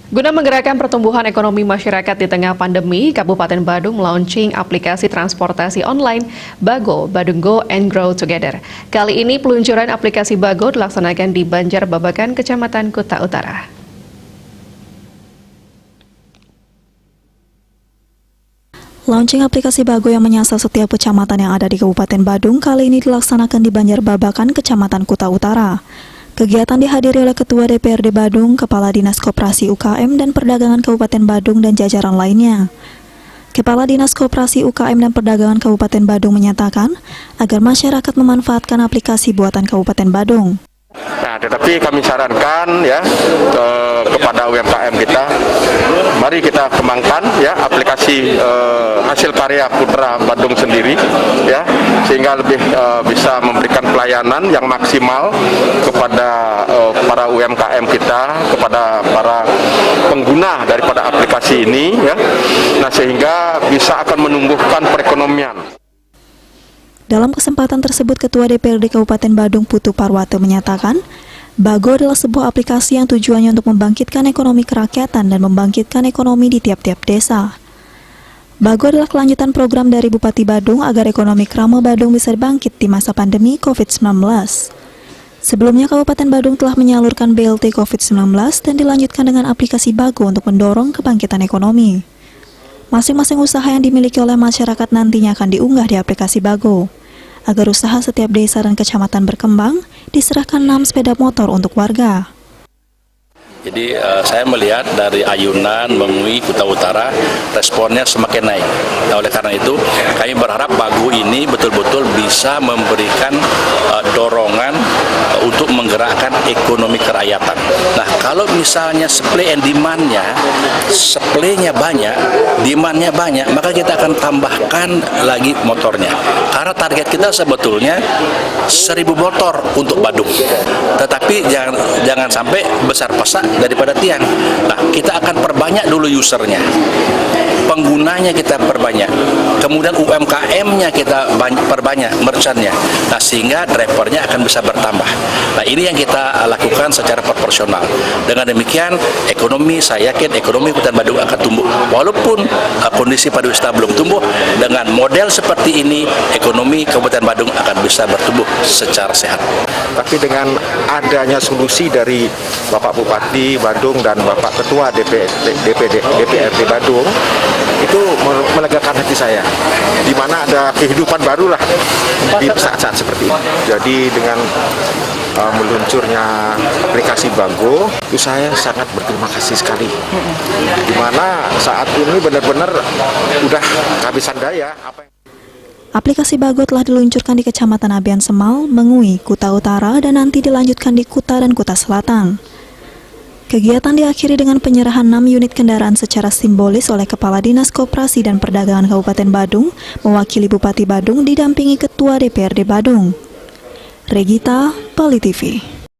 Guna menggerakkan pertumbuhan ekonomi masyarakat di tengah pandemi, Kabupaten Badung melaunching aplikasi transportasi online Bago, Badung Go and Grow Together. Kali ini peluncuran aplikasi Bago dilaksanakan di Banjarbabakan, Kecamatan Kuta Utara. Launching aplikasi Bago yang menyasar setiap kecamatan yang ada di Kabupaten Badung kali ini dilaksanakan di Banjarbabakan, Kecamatan Kuta Utara. Kegiatan dihadiri oleh Ketua DPRD Badung, Kepala Dinas Koperasi UKM dan Perdagangan Kabupaten Badung dan jajaran lainnya. Kepala Dinas Koperasi UKM dan Perdagangan Kabupaten Badung menyatakan agar masyarakat memanfaatkan aplikasi buatan Kabupaten Badung. Nah, tetapi kami sarankan ya kepada UMKM kita, mari kita kembangkan ya aplikasi hasil karya putra Badung sendiri ya, sehingga lebih bisa memberikan pelayanan yang maksimal kepada para UMKM kita, kepada para pengguna daripada aplikasi ini ya. Nah, sehingga bisa akan menumbuhkan perekonomian. Dalam kesempatan tersebut, Ketua DPRD Kabupaten Badung Putu Parwate menyatakan, Bago adalah sebuah aplikasi yang tujuannya untuk membangkitkan ekonomi kerakyatan dan membangkitkan ekonomi di tiap-tiap desa. Bago adalah kelanjutan program dari Bupati Badung agar ekonomi Krama Badung bisa bangkit di masa pandemi COVID-19. Sebelumnya, Kabupaten Badung telah menyalurkan BLT COVID-19 dan dilanjutkan dengan aplikasi Bago untuk mendorong kebangkitan ekonomi. Masing-masing usaha yang dimiliki oleh masyarakat nantinya akan diunggah di aplikasi Bago. Agar usaha setiap desa dan kecamatan berkembang, diserahkan 6 sepeda motor untuk warga. Jadi saya melihat dari ayunan Mengui Kuta Utara responnya semakin naik. Nah, oleh karena itu kami berharap Bago ini betul-betul bisa memberikan dorongan untuk menggerakkan ekonomi kerakyatan. Nah, kalau misalnya supply and demand-nya, supply-nya banyak, demand-nya banyak, maka kita akan tambahkan lagi motornya. Karena target kita sebetulnya 1.000 motor untuk Badung. Tetapi jangan sampai besar pasak daripada tiang. Nah, kita akan perbanyak dulu usernya, penggunanya kita perbanyak, kemudian UMKM-nya kita perbanyak, merchant-nya. Nah, sehingga drivernya akan bisa bertambah. Nah, ini yang kita lakukan secara proporsional. Dengan demikian, ekonomi, saya yakin ekonomi Kabupaten Badung akan tumbuh. Walaupun kondisi pariwisata belum tumbuh, dengan model seperti ini, ekonomi Kabupaten Badung akan bisa bertumbuh secara sehat. Tapi dengan adanya solusi dari Bapak Bupati Badung dan Bapak Ketua DPRD Badung, itu melegakan hati saya, di mana ada kehidupan baru lah di saat-saat seperti ini. Jadi dengan meluncurnya aplikasi Bago, itu saya sangat berterima kasih sekali. Di mana saat ini benar-benar udah kehabisan daya. Aplikasi Bago telah diluncurkan di Kecamatan Abian Semal, Mengui, Kuta Utara, dan nanti dilanjutkan di Kuta dan Kuta Selatan. Kegiatan diakhiri dengan penyerahan 6 unit kendaraan secara simbolis oleh Kepala Dinas Koperasi dan Perdagangan Kabupaten Badung, mewakili Bupati Badung didampingi Ketua DPRD Badung. Regita, Pali TV.